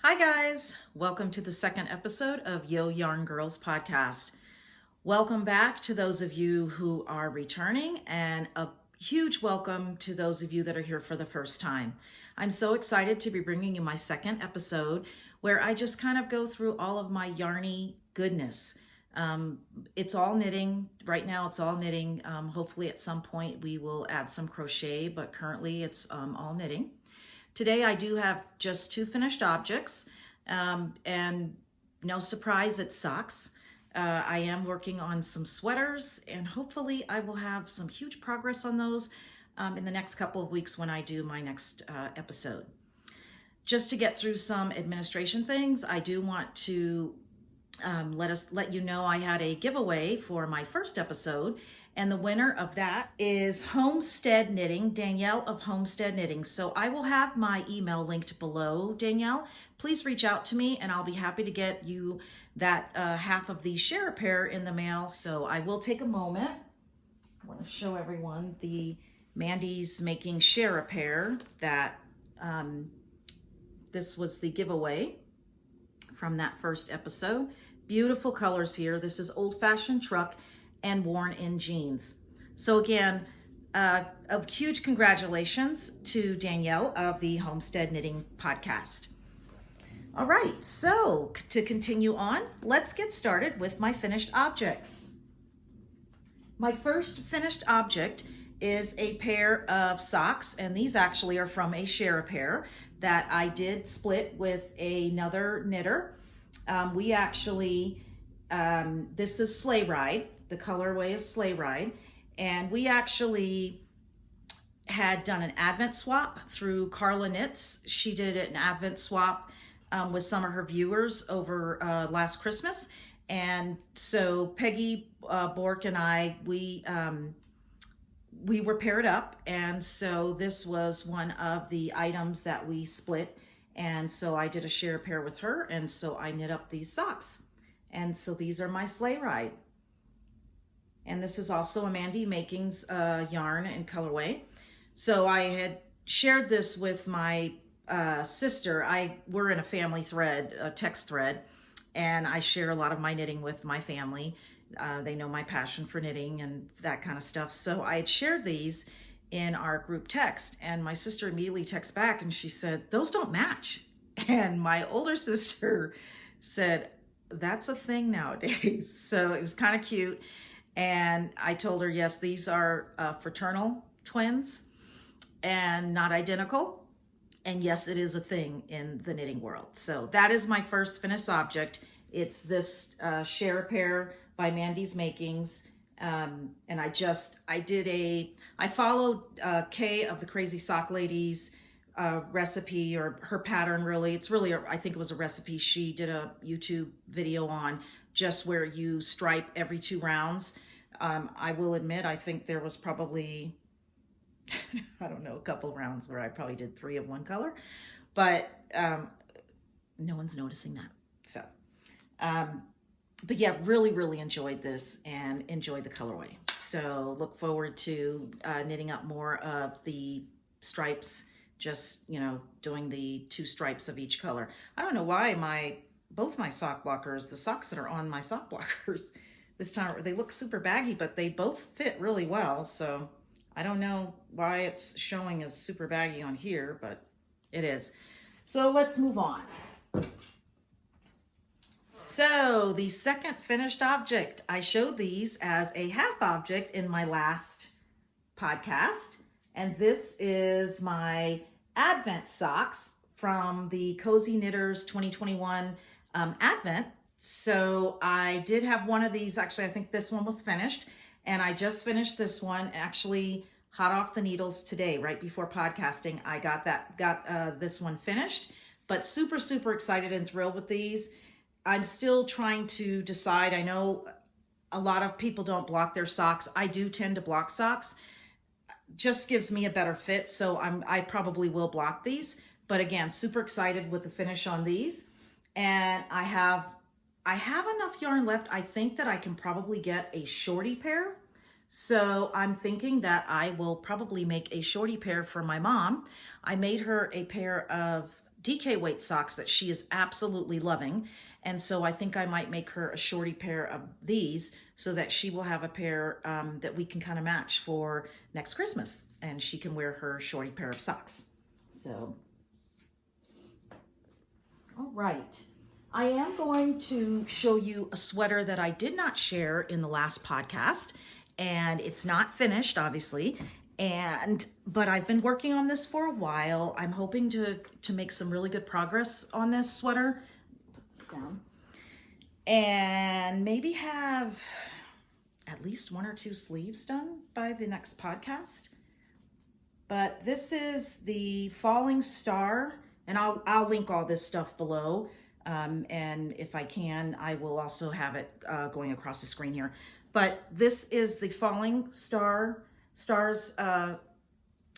Hi guys, welcome to the second episode of Yo Yarn Girls podcast. Welcome back to those of you who are returning, and a huge welcome to those of you that are here for the first time. I'm so excited to be bringing you my second episode where I just kind of go through all of my yarny goodness. It's all knitting. Right now it's all knitting. Hopefully at some point we will add some crochet, but currently it's all knitting. Today I do have just two finished objects, and no surprise, it's socks. I am working on some sweaters, and hopefully I will have some huge progress on those in the next couple of weeks when I do my next episode. Just to get through some administration things, I do want to let you know I had a giveaway for my first episode, and the winner of that is Homestead Knitting, Danielle of Homestead Knitting. So I will have my email linked below, Danielle. Please reach out to me and I'll be happy to get you that half of the share a pair in the mail. So I will take a moment. I want to show everyone the Mandy's Making Share a Pair that this was the giveaway from that first episode. Beautiful colors here. This is Old Fashioned Truck and Worn in Jeans. So again, a huge congratulations to Danielle of the Homestead Knitting podcast. All right, so to continue on, let's get started with my finished objects. My first finished object is a pair of socks, and these actually are from a share a pair that I did split with another knitter. We actually, this is Sleigh Ride. The colorway is Sleigh Ride. And we actually had done an Advent swap through Carla Knits. She did an Advent swap with some of her viewers over last Christmas. And so Peggy Bork and I, we were paired up. And so this was one of the items that we split. And so I did a share pair with her. And so I knit up these socks. And so these are my Sleigh Ride. And this is also a Mandy Makings yarn and colorway. So I had shared this with my sister. We're in a family thread, a text thread, and I share a lot of my knitting with my family. They know my passion for knitting and that kind of stuff. So I had shared these in our group text, and my sister immediately texted back and she said, "Those don't match." And my older sister said, "That's a thing nowadays." So it was kind of cute. And I told her, yes, these are fraternal twins and not identical. And yes, it is a thing in the knitting world. So that is my first finished object. It's this share a pair by Mandy's Makings. And I followed Kay of the Crazysocklady's recipe, or her pattern really. It's really, I think it was a recipe she did a YouTube video on, just where you stripe every 2 rounds. I will admit, I think there was probably, I don't know, a couple rounds where I probably did 3 of one color, but no one's noticing that. So, but yeah, really, really enjoyed this and enjoyed the colorway. So look forward to knitting up more of the stripes, just, doing the 2 stripes of each color. I don't know why both my sock blockers, the socks that are on my sock blockers this time, they look super baggy, but they both fit really well. So I don't know why it's showing as super baggy on here, but it is. So let's move on. So the second finished object, I showed these as a half object in my last podcast. And this is my Advent socks from the Cozy Knitters 2021 Advent. So I did have one of these. Actually, I think this one was finished, and I just finished this one actually hot off the needles today, right before podcasting. I got this one finished, but super, super excited and thrilled with these. I'm still trying to decide. I know a lot of people don't block their socks. I do tend to block socks. Just gives me a better fit. So I probably will block these, but again, super excited with the finish on these. And I have enough yarn left. I think that I can probably get a shorty pair. So I'm thinking that I will probably make a shorty pair for my mom. I made her a pair of DK weight socks that she is absolutely loving. And so I think I might make her a shorty pair of these so that she will have a pair that we can kind of match for next Christmas. And she can wear her shorty pair of socks. So, all right. I am going to show you a sweater that I did not share in the last podcast. And it's not finished, obviously. But I've been working on this for a while. I'm hoping to make some really good progress on this sweater. Put this down. And maybe have at least 1 or 2 sleeves done by the next podcast. But this is the Falling Star, and I'll link all this stuff below. And if I can, I will also have it going across the screen here. But this is the Falling Stars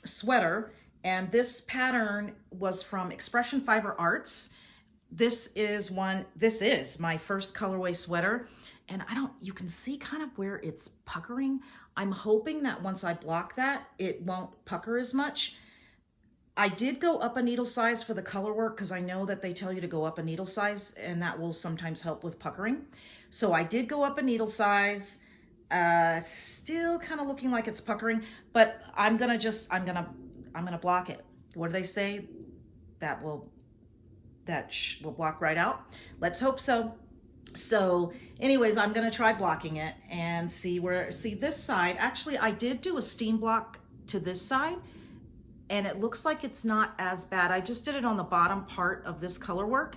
sweater, and this pattern was from Expression Fiber Arts. This is my first colorway sweater, and you can see kind of where it's puckering. I'm hoping that once I block that, it won't pucker as much. I did go up a needle size for the color work because I know that they tell you to go up a needle size, and that will sometimes help with puckering. So I did go up a needle size. Still kind of looking like it's puckering, but I'm gonna block it. What do they say? That will block right out. Let's hope so. So anyways, I'm gonna try blocking it and see this side. Actually, I did do a steam block to this side, and it looks like it's not as bad. I just did it on the bottom part of this color work,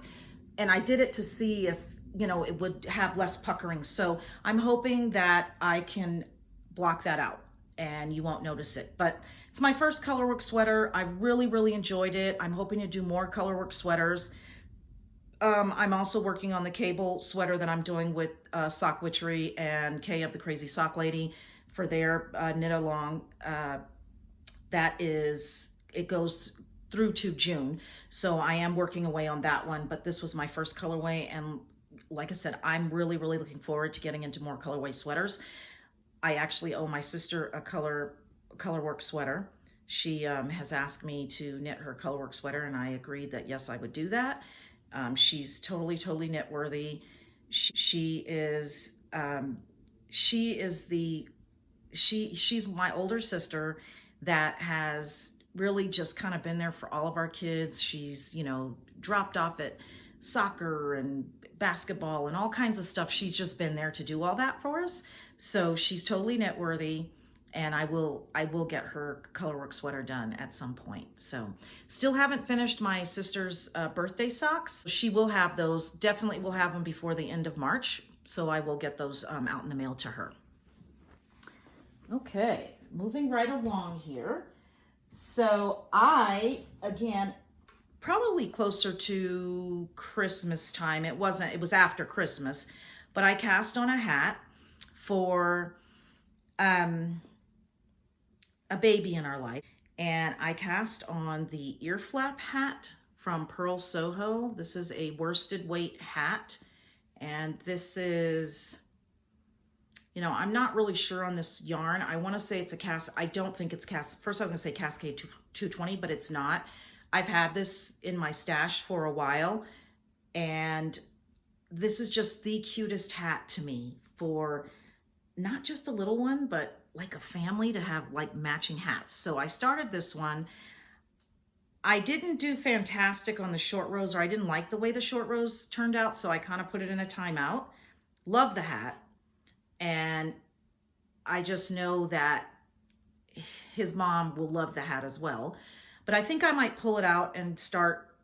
and I did it to see if it would have less puckering. So I'm hoping that I can block that out and you won't notice it. But it's my first colorwork sweater. I really, really enjoyed it. I'm hoping to do more colorwork sweaters. I'm also working on the cable sweater that I'm doing with Sock Witchery and Kay of the Crazysocklady for their knit along. It goes through to June. So I am working away on that one, but this was my first colorway, and like I said, I'm really, really looking forward to getting into more colorway sweaters. I actually owe my sister a colorwork sweater. She has asked me to knit her colorwork sweater, and I agreed that yes, I would do that. She's totally knit worthy. She's my older sister that has really just kind of been there for all of our kids. She's, dropped off at soccer and basketball and all kinds of stuff. She's just been there to do all that for us. So she's totally knit worthy, and I will get her colorwork sweater done at some point. So still haven't finished my sister's birthday socks. She will have those, definitely will have them before the end of March. So I will get those out in the mail to her. Okay, moving right along here. So again, probably closer to Christmas time. It was after Christmas, but I cast on a hat for a baby in our life. And I cast on the ear flap hat from Pearl Soho. This is a worsted weight hat. And this is, I'm not really sure on this yarn. I want to say it's a I don't think it's first I was going to say Cascade 220, but it's not. I've had this in my stash for a while, and this is just the cutest hat to me for not just a little one, but like a family to have like matching hats. So I started this one. I didn't do fantastic on the short rows, or I didn't like the way the short rows turned out, so I kind of put it in a timeout. Love the hat, and I just know that his mom will love the hat as well. But I think I might pull it out and start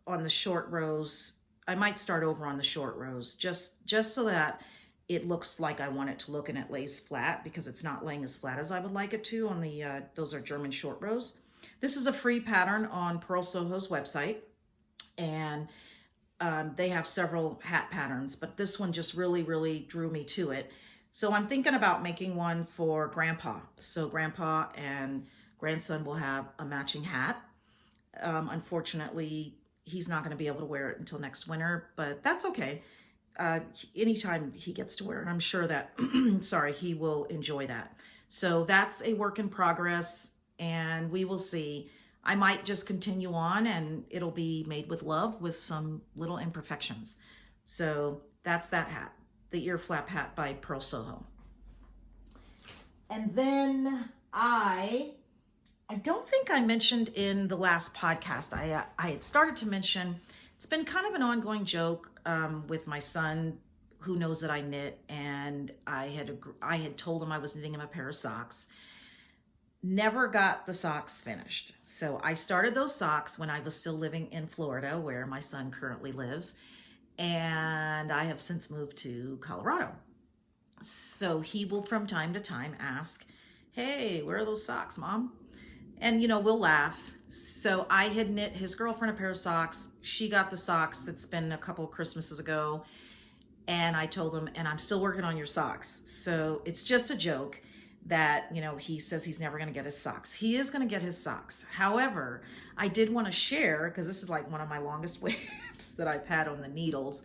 on the short rows. I might start over on the short rows just so that it looks like I want it to look, and it lays flat, because it's not laying as flat as I would like it to on the, those are German short rows. This is a free pattern on Pearl Soho's website, and they have several hat patterns, but this one just really, really drew me to it. So I'm thinking about making one for Grandpa. So Grandpa and grandson will have a matching hat. Unfortunately, he's not going to be able to wear it until next winter, but that's okay. Anytime he gets to wear it, I'm sure that, he will enjoy that. So that's a work in progress, and we will see. I might just continue on and it'll be made with love with some little imperfections. So that's that hat, the ear flap hat by Pearl Soho. And then I don't think I mentioned in the last podcast, I had started to mention, it's been kind of an ongoing joke with my son, who knows that I knit, and I had told him I was knitting him a pair of socks. Never got the socks finished. So I started those socks when I was still living in Florida, where my son currently lives, and I have since moved to Colorado. So he will from time to time ask, hey, where are those socks, Mom? And, you know, we'll laugh. So I had knit his girlfriend a pair of socks. She got the socks. It's been a couple of Christmases ago. And I told him, and I'm still working on your socks. So it's just a joke that, you know, he says he's never going to get his socks. He is going to get his socks. However, I did want to share, because this is like one of my longest whips that I've had on the needles,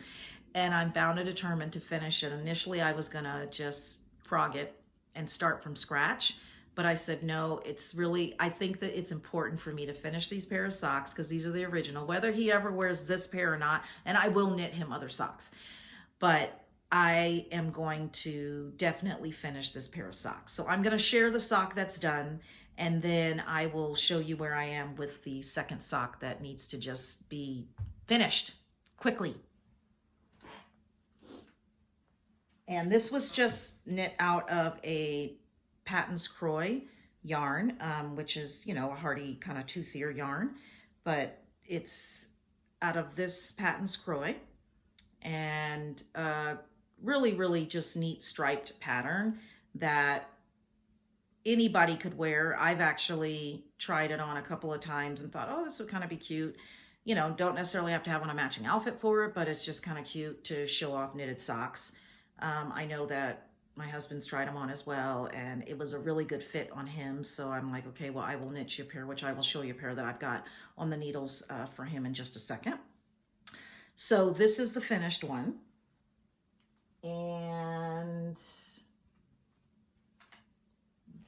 and I'm bound and determined to finish it. Initially, I was going to just frog it and start from scratch. But I said, no, it's really, I think that it's important for me to finish these pair of socks because these are the original, whether he ever wears this pair or not. And I will knit him other socks. But I am going to definitely finish this pair of socks. So I'm going to share the sock that's done, and then I will show you where I am with the second sock that needs to just be finished quickly. And this was just knit out of a Patton's Croy yarn, which is, you know, a hardy kind of toothier yarn, but it's out of this Patton's Croy, and really, really just neat striped pattern that anybody could wear. I've actually tried it on a couple of times and thought, oh, this would kind of be cute. You know, don't necessarily have to have on a matching outfit for it, but it's just kind of cute to show off knitted socks. I know that my husband's tried them on as well, and it was a really good fit on him. So I'm like, okay, well, I will knit you a pair, which I will show you a pair that I've got on the needles for him in just a second. So this is the finished one. And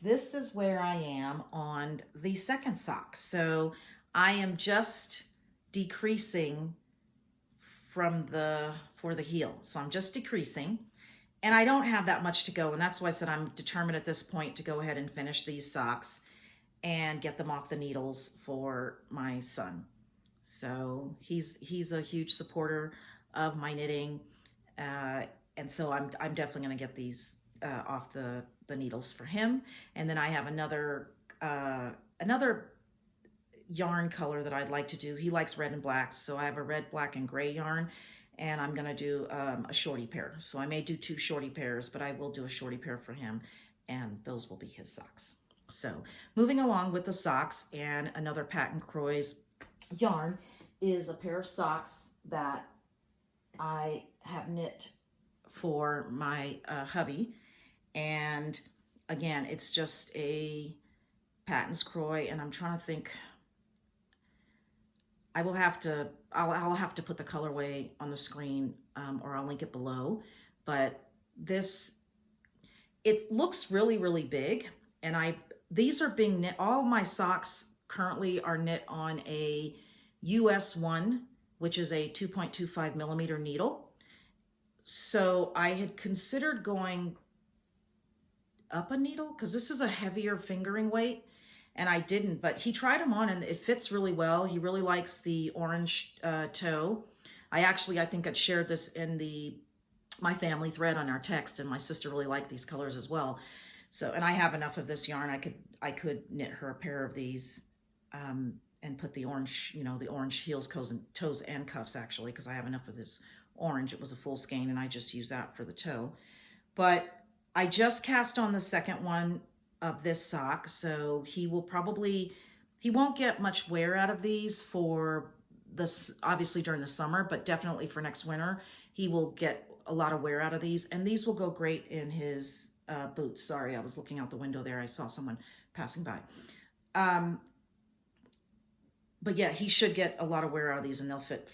this is where I am on the second sock. So I am just decreasing for the heel. So I'm just decreasing. And I don't have that much to go, and that's why I said I'm determined at this point to go ahead and finish these socks and get them off the needles for my son. So he's a huge supporter of my knitting, and so I'm definitely going to get these off the needles for him. And then I have another yarn color that I'd like to do. He likes red and black, so I have a red, black, and gray yarn. And I'm going to do a shorty pair. So I may do 2 shorty pairs, but I will do a shorty pair for him, and those will be his socks. So moving along with the socks, and another Patton Croy's yarn is a pair of socks that I have knit for my hubby. And again, it's just a Patton's Croy, and I'm trying to think, I'll have to put the colorway on the screen, or I'll link it below. But it looks really, really big. And these are being knit, all my socks currently are knit on a US 1, which is a 2.25 millimeter needle. So I had considered going up a needle, because this is a heavier fingering weight. And I didn't, but he tried them on and it fits really well. He really likes the orange toe. I think I'd shared this in my family thread on our text, and my sister really liked these colors as well. So, and I have enough of this yarn. I could knit her a pair of these and put the orange, you know, the orange heels, toes, and cuffs actually, because I have enough of this orange. It was a full skein, and I just use that for the toe. But I just cast on the second one of this sock, so he won't get much wear out of these for this, obviously during the summer, but definitely for next winter he will get a lot of wear out of these, and these will go great in his boots. Sorry, I was looking out the window there, I saw someone passing by. But yeah, he should get a lot of wear out of these, and they'll fit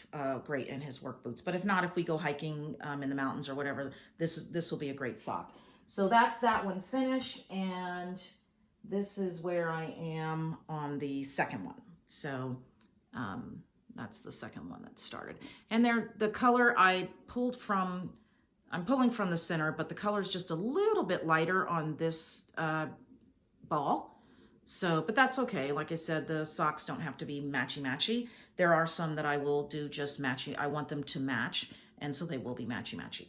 great in his work boots. But if not, if we go hiking in the mountains or whatever, this will be a great sock. So that's that one finished, and this is where I am on the second one. So that's the second one that started. And the color I'm pulling from the center, but the color is just a little bit lighter on this ball. So, but that's okay. Like I said, the socks don't have to be matchy-matchy. There are some that I will do just matchy. I want them to match, and so they will be matchy-matchy.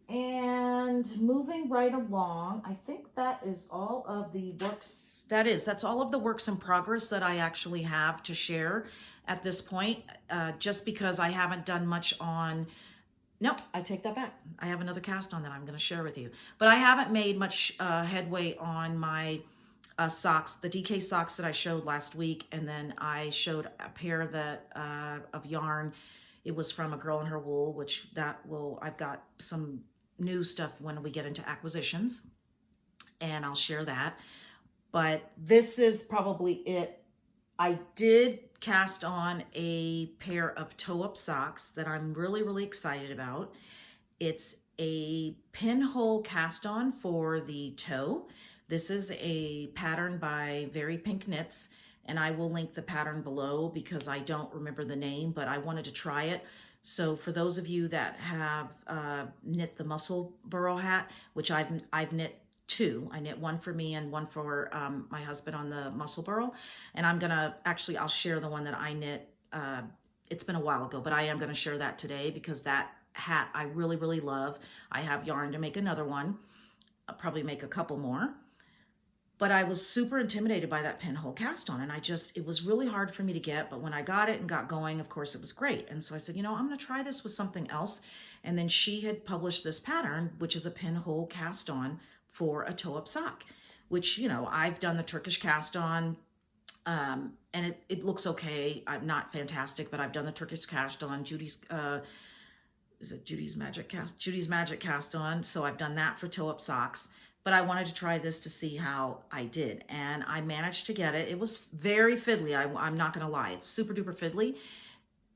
And moving right along, I think that is all of the works. That's all of the works in progress that I actually have to share at this point, just because I haven't done much on. Nope, I take that back. I have another cast on that I'm going to share with you. But I haven't made much headway on my socks, the DK socks that I showed last week. And then I showed a pair of yarn. It was from A Girl in Her Wool, which I've got some new stuff when we get into acquisitions. And I'll share that. But this is probably it. I did cast on a pair of toe-up socks that I'm really, really excited about. It's a pinhole cast on for the toe. This is a pattern by Very Pink Knits, and I will link the pattern below because I don't remember the name, but I wanted to try it. So for those of you that have knit the Muscle Burrow hat, which I've knit two. I knit one for me and one for my husband on the Muscle Burrow. And I'll share the one that I knit. It's been a while ago, but I am going to share that today because that hat I really, really love. I have yarn to make another one. I'll probably make a couple more. But I was super intimidated by that pinhole cast on, and it was really hard for me to get, but when I got it and got going, of course, it was great. And so I said, I'm going to try this with something else. And then she had published this pattern, which is a pinhole cast on for a toe-up sock, which, I've done the Turkish cast on, and it looks okay. I'm not fantastic, but I've done the Turkish cast on. Judy's Magic cast on. So I've done that for toe-up socks. But I wanted to try this to see how I did. And I managed to get it. It was very fiddly. I'm not going to lie. It's super duper fiddly.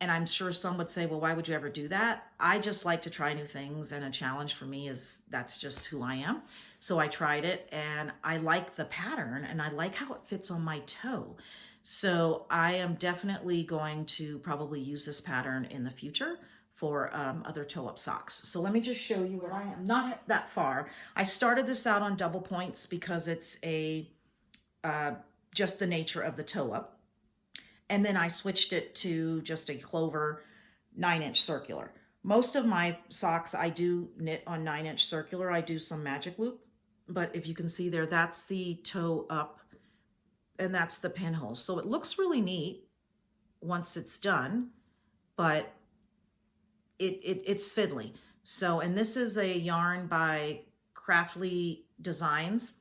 And I'm sure some would say, well, why would you ever do that? I just like to try new things. And a challenge for me that's just who I am. So I tried it and I like the pattern and I like how it fits on my toe. So I am definitely going to probably use this pattern in the future for other toe-up socks. So let me just show you where I am. Not that far. I started this out on double points because it's just the nature of the toe-up. And then I switched it to just a clover 9-inch circular. Most of my socks I do knit on 9-inch circular. I do some magic loop, but if you can see there, that's the toe up and that's the pinhole. So it looks really neat once it's done, but it's fiddly. So, and this is a yarn by Craftly Designs.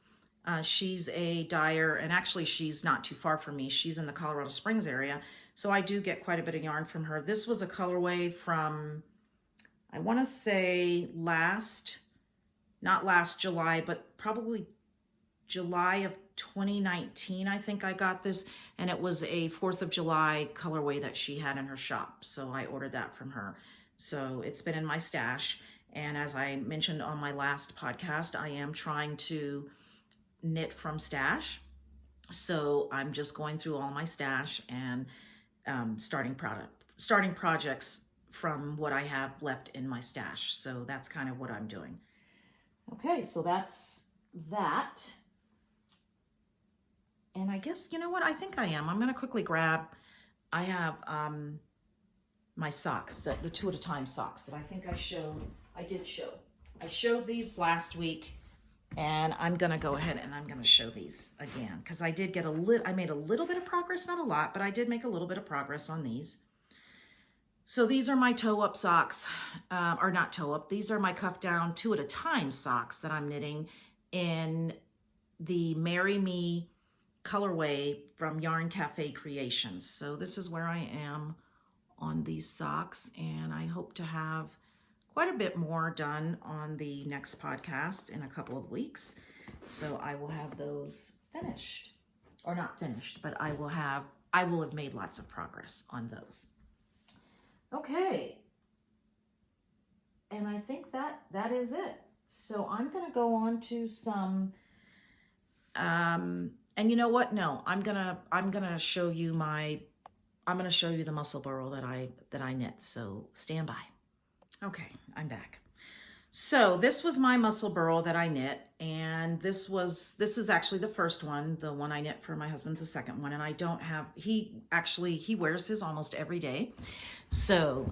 She's a dyer, and actually she's not too far from me. She's in the Colorado Springs area. So I do get quite a bit of yarn from her. This was a colorway from, I want to say not last July, but probably July of 2019, I think I got this. And it was a 4th of July colorway that she had in her shop. So I ordered that from her. So it's been in my stash. And as I mentioned on my last podcast, I am trying to knit from stash. So I'm just going through all my stash and starting projects from what I have left in my stash. So that's kind of what I'm doing. Okay, so that's that. And I guess, you know what? I think I am. I'm going to quickly grab, I have my socks, the 2 at a time socks that I think I did show. I showed these last week, and I'm going to go ahead and I'm going to show these again because I did get I made a little bit of progress, not a lot, but I did make a little bit of progress on these. So these are my toe-up socks, or not toe-up. These are my cuff down 2 at a time socks that I'm knitting in the Marry Me colorway from Yarn Cafe Creations. So this is where I am on these socks, and I hope to have quite a bit more done on the next podcast in a couple of weeks. So I will have those finished, or not finished, but I will have made lots of progress on those. Okay. And I think that is it. So I'm going to go on to some And you know what? No, I'm gonna show you the muscle burl that I knit. So stand by. Okay, I'm back. So this was my muscle burl that I knit, and this is actually the first one. The one I knit for my husband's the second one, and I don't have, he wears his almost every day. So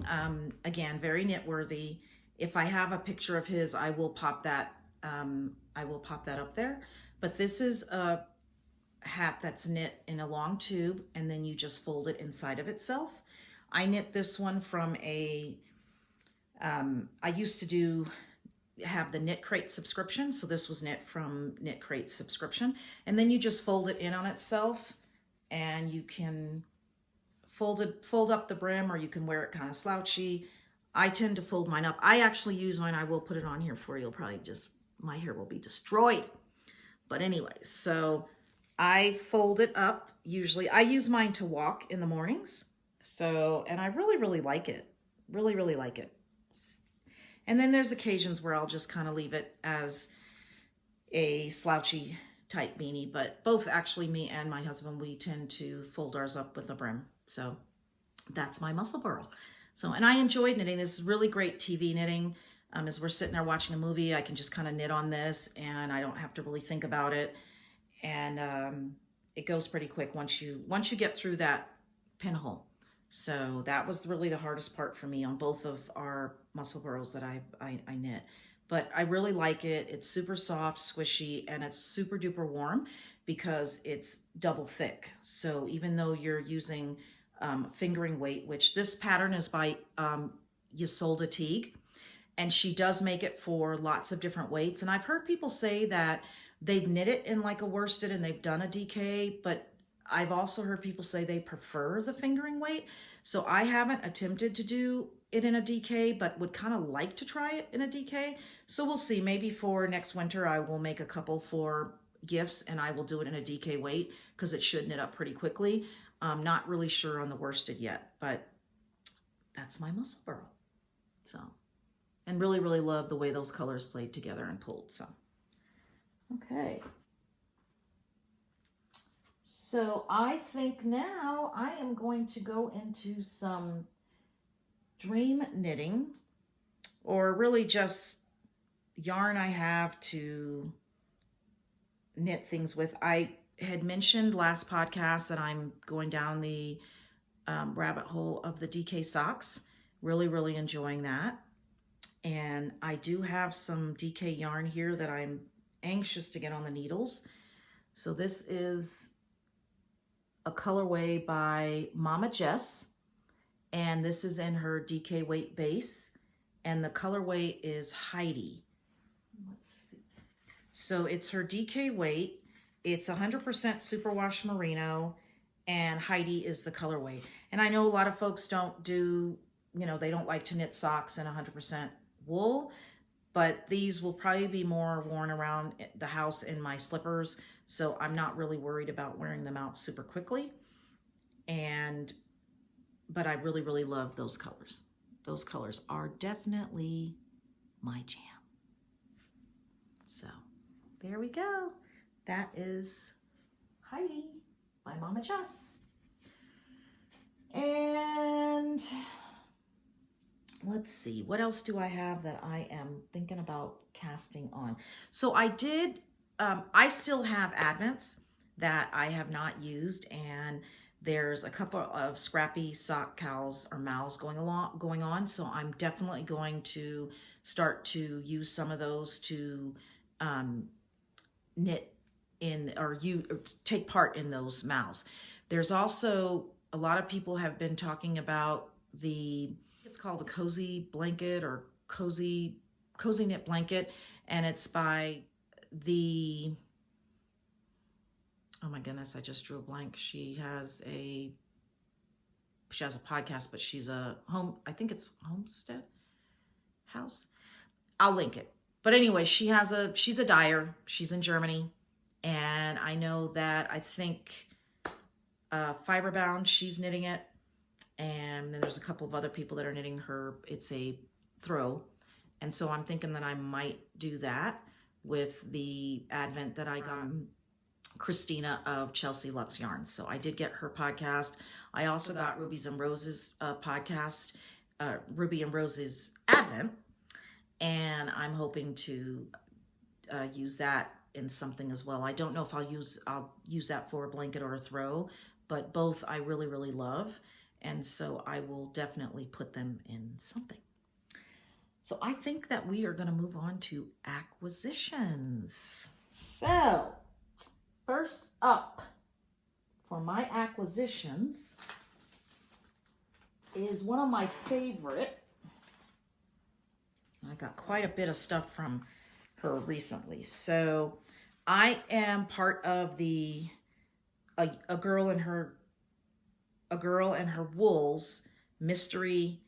again, very knit worthy. If I have a picture of his, I will pop that up there. But this is a hat that's knit in a long tube, and then you just fold it inside of itself. I knit this one from I used to have the Knit Crate subscription, so this was knit from Knit Crate subscription, and then you just fold it in on itself, and you can fold up the brim, or you can wear it kind of slouchy. I tend to fold mine up. I actually use mine. I will put it on here for you. You'll probably my hair will be destroyed. But anyway, so I fold it up. Usually I use mine to walk in the mornings. So, and I really like it. Really like it. And then there's occasions where I'll just kind of leave it as a slouchy type beanie, but both actually me and my husband, we tend to fold ours up with a brim. So that's my muscle burl. So, and I enjoyed knitting. This is really great TV knitting. As we're sitting there watching a movie, I can just kind of knit on this and I don't have to really think about it. And it goes pretty quick once you get through that pinhole. So that was really the hardest part for me on both of our muscle burls that I knit. But I really like it. It's super soft, squishy, and it's super duper warm because it's double thick. So even though you're using fingering weight, which this pattern is by Ysolda Teague, and she does make it for lots of different weights. And I've heard people say that they've knit it in like a worsted and they've done a DK, but I've also heard people say they prefer the fingering weight. So I haven't attempted to do it in a DK, but would kind of like to try it in a DK. So we'll see. Maybe for next winter, I will make a couple for gifts and I will do it in a DK weight because it should knit up pretty quickly. I'm not really sure on the worsted yet, but that's my muscle burl. So, and really love the way those colors played together and pulled. So, okay. So I think now I am going to go into some dream knitting, or really just yarn I have to knit things with. I had mentioned last podcast that I'm going down the rabbit hole of the DK socks. Really enjoying that. And I do have some DK yarn here that I'm anxious to get on the needles. So this is a colorway by Mama Jess, and this is in her DK weight base, and the colorway is Heidi. Let's see. So it's her DK weight. It's 100% superwash merino, and Heidi is the colorway. And I know a lot of folks don't do, they don't like to knit socks in 100% wool, but these will probably be more worn around the house in my slippers. So I'm not really worried about wearing them out super quickly. But I really love those colors. Those colors are definitely my jam. So there we go. That is Heidi by Mama Jess. And let's see, what else do I have that I am thinking about casting on? So I still have Advents that I have not used, and there's a couple of Scrappy sock cals or mals going on. So I'm definitely going to start to use some of those to knit in or take part in those mals. There's also a lot of people have been talking about it's called a cozy blanket or cozy knit blanket, and it's by oh my goodness, I just drew a blank. She has a podcast, but she's I think it's Homestead House. I'll link it. But anyway, she's a dyer. She's in Germany. And I know that I think Fiberbound, she's knitting it. And then there's a couple of other people that are knitting her. It's a throw. And so I'm thinking that I might do that with the Advent that I got. Christina of Chelsea Lux Yarns. So I did get her podcast. I also got Rubies and Roses podcast, Ruby and Roses Advent, and I'm hoping to use that in something as well. I don't know if I'll use that for a blanket or a throw, but both I really, really love. And so I will definitely put them in something. So I think that we are going to move on to acquisitions. So first up for my acquisitions is one of my favorite. I got quite a bit of stuff from her recently. So I am part of the a girl and her wools mystery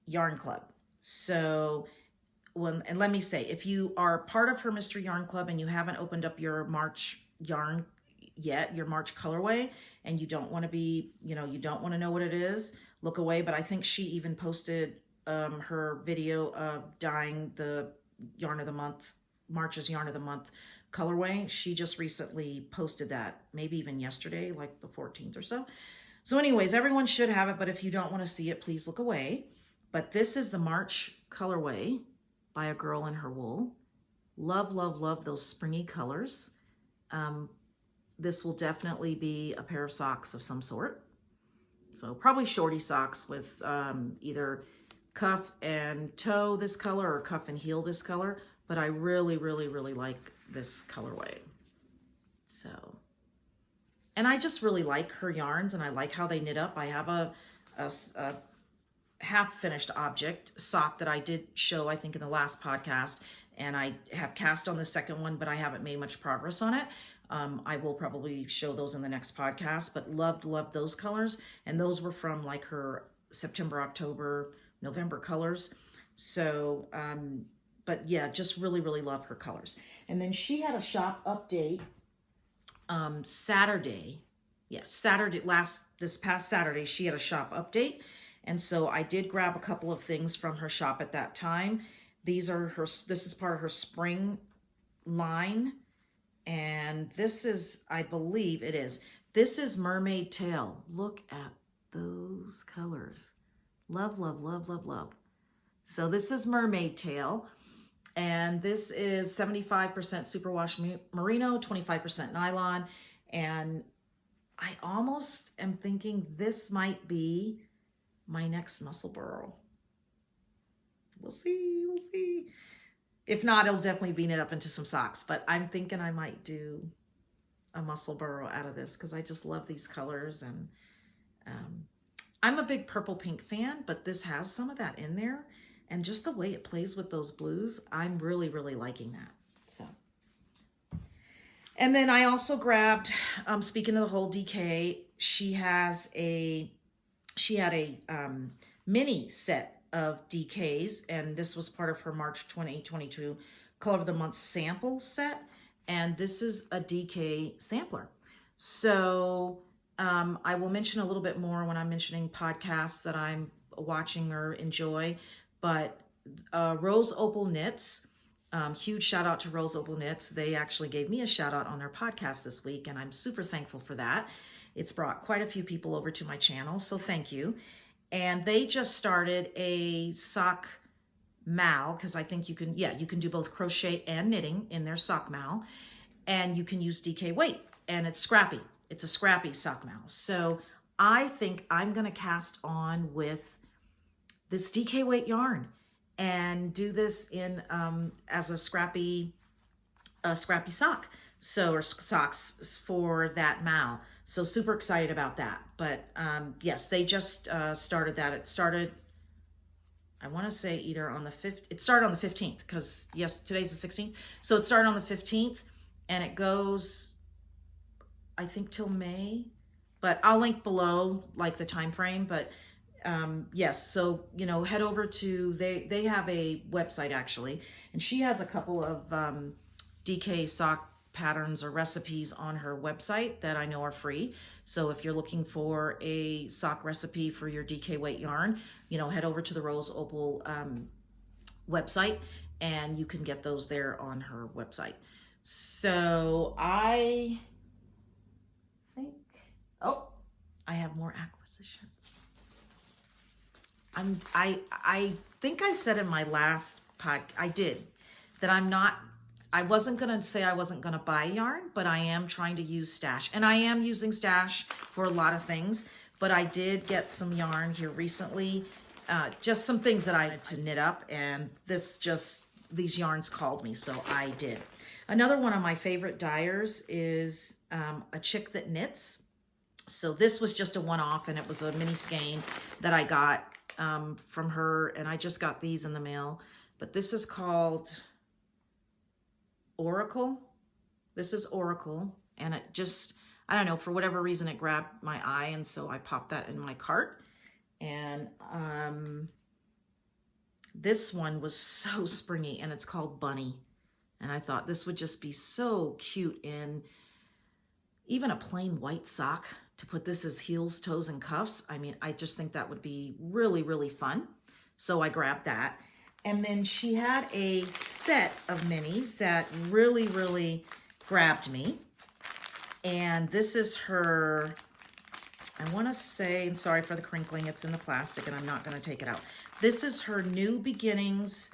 yarn club. So and let me say, if you are part of her mystery yarn club and you haven't opened up your March yarn yet, your March colorway, and you don't want to be, you don't want to know what it is, look away. But I think she even posted her video of dyeing the yarn of the month, March's yarn of the month colorway. She just recently posted that, maybe even yesterday, like the 14th or so. So anyways, everyone should have it, but if you don't want to see it, please look away. But this is the March colorway by a girl in her wool. Love, love, love those springy colors. This will definitely be a pair of socks of some sort. So probably shorty socks with either cuff and toe this color or cuff and heel this color. But I really, really, really like this colorway. So, and I just really like her yarns, and I like how they knit up. I have a half-finished object sock that I did show, I think, in the last podcast, and I have cast on the second one, but I haven't made much progress on it. I will probably show those in the next podcast, but loved those colors, and those were from like her September, October, November colors. So, but yeah, just really, really love her colors. And then she had a shop update Saturday. Yeah, this past Saturday, she had a shop update. And so I did grab a couple of things from her shop at that time. This is part of her spring line. And this is, I believe it is, this is Mermaid Tail. Look at those colors. Love, love, love, love, love. So this is Mermaid Tail. And this is 75% superwash merino, 25% nylon. And I almost am thinking this might be my next muscle burrow. We'll see, we'll see. If not, it'll definitely be knit up into some socks, but I'm thinking I might do a muscle burrow out of this because I just love these colors. And I'm a big purple pink fan, but this has some of that in there. And just the way it plays with those blues, I'm really, really liking that. So, and then I also grabbed, speaking of the whole DK, she had a mini set of DKs, and this was part of her March 2022 Color of the Month sample set. And this is a DK sampler. So I will mention a little bit more when I'm mentioning podcasts that I'm watching or enjoy. But Rose Opal Knits, huge shout out to Rose Opal Knits. They actually gave me a shout out on their podcast this week, and I'm super thankful for that. It's brought quite a few people over to my channel, so thank you. And they just started a sock mal, because I think you can do both crochet and knitting in their sock mal, and you can use DK weight, and it's Scrappy. It's a Scrappy sock mal. So I think I'm going to cast on with this DK weight yarn and do this in as a scrappy sock, or socks for that mal. So super excited about that. But yes, they just started that. It started, I want to say either on the 5th. It started on the 15th because yes, today's the 16th. So it started on the 15th and it goes, I think, till May. But I'll link below like the time frame. But yes, so, head over to, they have a website actually, and she has a couple of DK sock patterns or recipes on her website that I know are free. So if you're looking for a sock recipe for your DK weight yarn, head over to the Rose Opal website and you can get those there on her website. So I Oh, I have more acquisitions. I think I said in my last I did, that I wasn't going to say I wasn't going to buy yarn, but I am trying to use Stash. And I am using Stash for a lot of things, but I did get some yarn here recently. Just some things that I had to knit up, and these yarns called me, so I did. Another one of my favorite dyers is a chick that knits. So this was just a one-off, and it was a mini skein that I got from her, and I just got these in the mail. But this is called Oracle. This is Oracle, and it just, I don't know, for whatever reason it grabbed my eye, and so I popped that in my cart. And this one was so springy, and it's called Bunny. And I thought this would just be so cute in even a plain white sock, to put this as heels, toes, and cuffs. I mean, I just think that would be really, really fun. So I grabbed that. And then she had a set of minis that really, really grabbed me. And this is her, I want to say, and sorry for the crinkling, it's in the plastic and I'm not going to take it out. This is her New Beginnings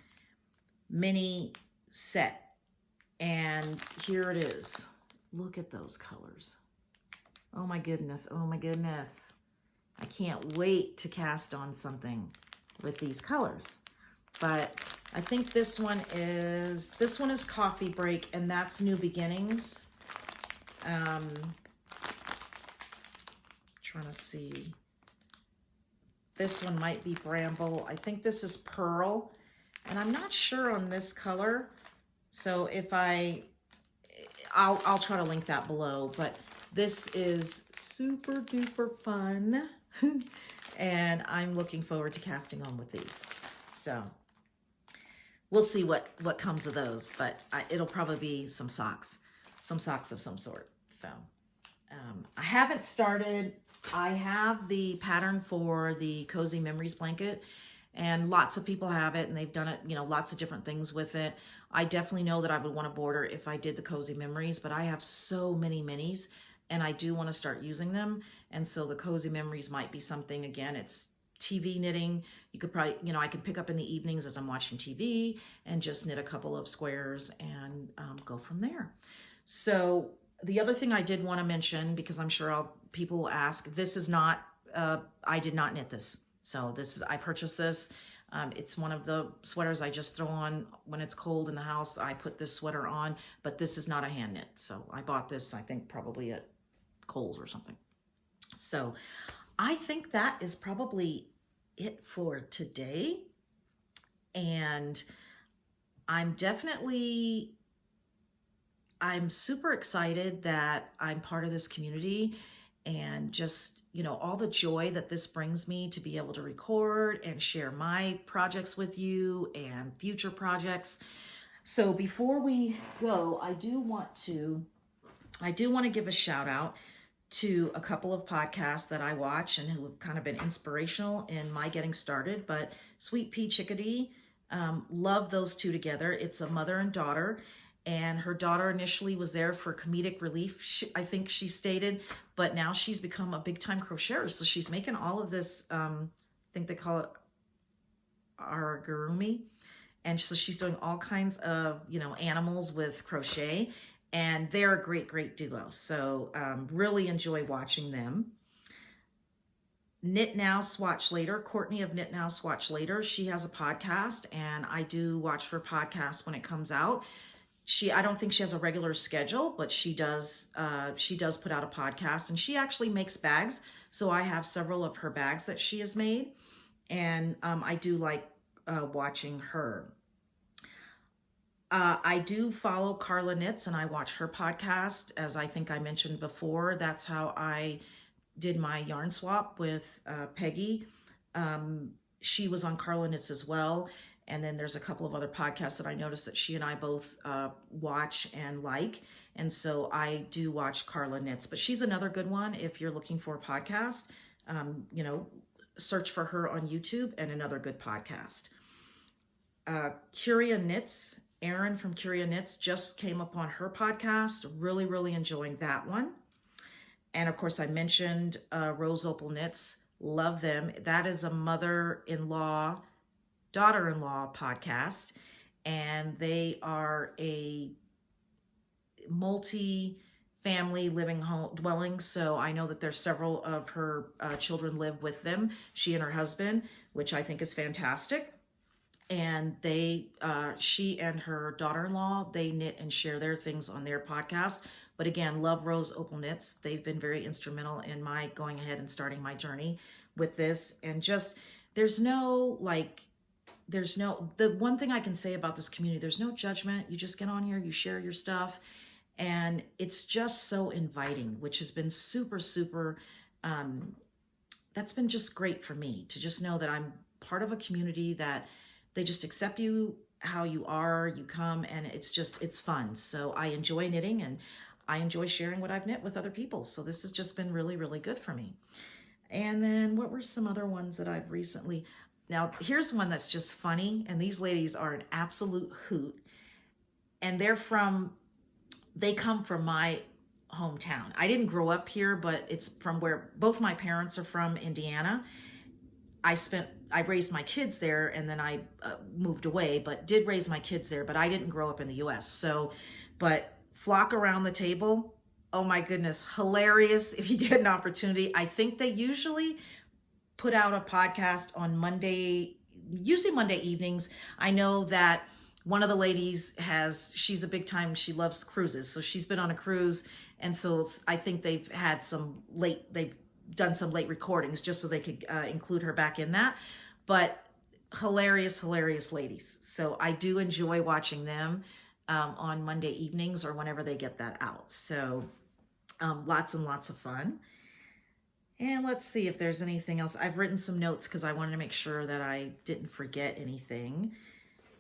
mini set. And here it is. Look at those colors. Oh my goodness, oh my goodness. I can't wait to cast on something with these colors. But I think this one is Coffee Break, and that's New Beginnings. Trying to see. This one might be Bramble. I think this is Pearl, and I'm not sure on this color. So if I'll try to link that below, but this is super duper fun. And I'm looking forward to casting on with these. So we'll see what comes of those, but it'll probably be some socks of some sort. So I haven't started. I have the pattern for the Cozy Memories blanket, and lots of people have it, and they've done it, you know, lots of different things with it. I definitely know that I would want to border if I did the Cozy Memories, but I have so many minis, and I do want to start using them. And so the Cozy Memories might be something. Again, it's TV knitting. You could probably, you know, I can pick up in the evenings as I'm watching TV and just knit a couple of squares and go from there. So the other thing I did want to mention, because I'm sure people will ask, this is not, I did not knit this. So I purchased this. It's one of the sweaters I just throw on when it's cold in the house. I put this sweater on, but this is not a hand knit. So I bought this, I think, probably at Kohl's or something. So I think that is probably it for today. And I'm super excited that I'm part of this community, and just, you know, all the joy that this brings me to be able to record and share my projects with you and future projects. So before we go, I do want to give a shout out to a couple of podcasts that I watch and who have kind of been inspirational in my getting started. But Sweet Pea Chickadee, love those two together. It's a mother and daughter, and her daughter initially was there for comedic relief, I think she stated, but now she's become a big time crocheter. So she's making all of this, I think they call it aragurumi. And so she's doing all kinds of, you know, animals with crochet, and they're a great, great duo. So really enjoy watching them. Knit Now, Swatch Later, Courtney of Knit Now, Swatch Later. She has a podcast, and I do watch her podcast when it comes out. I don't think she has a regular schedule, but she does put out a podcast, and she actually makes bags. So I have several of her bags that she has made, and I do like watching her. I do follow Carla Knits, and I watch her podcast. As I think I mentioned before, that's how I did my yarn swap with Peggy. She was on Carla Knits as well. And then there's a couple of other podcasts that I noticed that she and I both watch and like. And so I do watch Carla Knits, but she's another good one. If you're looking for a podcast, you know, search for her on YouTube, and another good podcast. Kuria Knits, Erin from Kuria Knits just came up on her podcast. Really, really enjoying that one. And of course, I mentioned Rose Opal Knits. Love them. That is a mother-in-law, daughter-in-law podcast. And they are a multi-family living home dwelling. So I know that there's several of her children live with them, she and her husband, which I think is fantastic. And she and her daughter-in-law, they knit and share their things on their podcast. But again, love Rose Opal Knits. They've been very instrumental in my going ahead and starting my journey with this. And just, the one thing I can say about this community, there's no judgment. You just get on here, you share your stuff, and it's just so inviting, which has been super, super, that's been just great for me to just know that I'm part of a community that they just accept you how you are, you come, and it's fun. So I enjoy knitting, and I enjoy sharing what I've knit with other people. So this has just been really, really good for me. And then what were some other ones that I've recently, now here's one that's just funny. And these ladies are an absolute hoot. And they come from my hometown. I didn't grow up here, but it's from where both my parents are from, Indiana. I raised my kids there, and then I moved away, but did raise my kids there, but I didn't grow up in the US. So, but Flock Around the Table, oh my goodness, hilarious. If you get an opportunity, I think they usually put out a podcast on usually Monday evenings. I know that one of the ladies she's a big time, she loves cruises. So she's been on a cruise. And so I think they've done some late recordings just so they could include her back in that. But hilarious, hilarious ladies. So I do enjoy watching them on Monday evenings or whenever they get that out. So lots and lots of fun. And let's see if there's anything else. I've written some notes because I wanted to make sure that I didn't forget anything.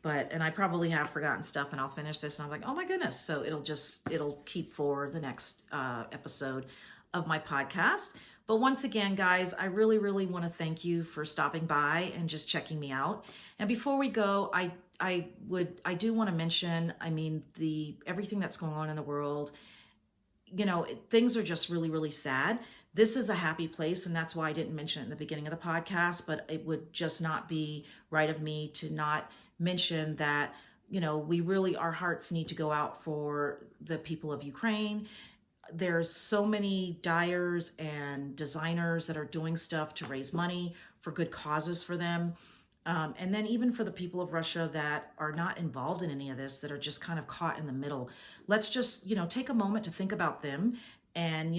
And I probably have forgotten stuff, and I'll finish this and I'm like, oh my goodness. So it'll keep for the next episode of my podcast. But once again, guys, I really, really want to thank you for stopping by and just checking me out. And before we go, I do want to mention, I mean, everything that's going on in the world, things are just really, really sad. This is a happy place, and that's why I didn't mention it in the beginning of the podcast, but it would just not be right of me to not mention that, our hearts need to go out for the people of Ukraine. There's so many dyers and designers that are doing stuff to raise money for good causes for them. And then even for the people of Russia that are not involved in any of this, that are just kind of caught in the middle. Let's just, take a moment to think about them. And,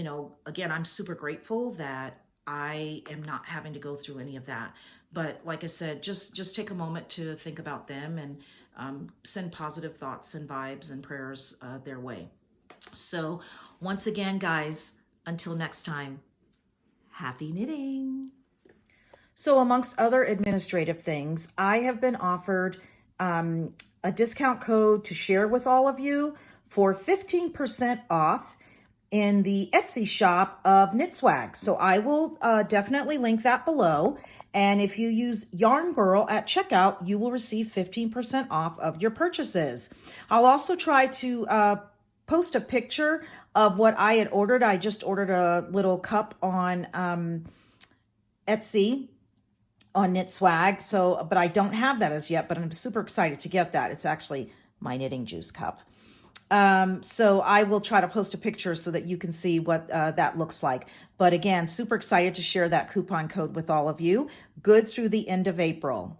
again, I'm super grateful that I am not having to go through any of that. But like I said, just take a moment to think about them and send positive thoughts and vibes and prayers their way. So once again, guys, until next time, happy knitting. So amongst other administrative things, I have been offered a discount code to share with all of you for 15% off in the Etsy shop of Knit Swag. So I will definitely link that below. And if you use Yarn Girl at checkout, you will receive 15% off of your purchases. I'll also try to post a picture of what I had ordered. I just ordered a little cup on Etsy on Knit Swag. But I don't have that as yet, but I'm super excited to get that. It's actually my knitting juice cup. So I will try to post a picture so that you can see what that looks like. But again, super excited to share that coupon code with all of you. Good through the end of April.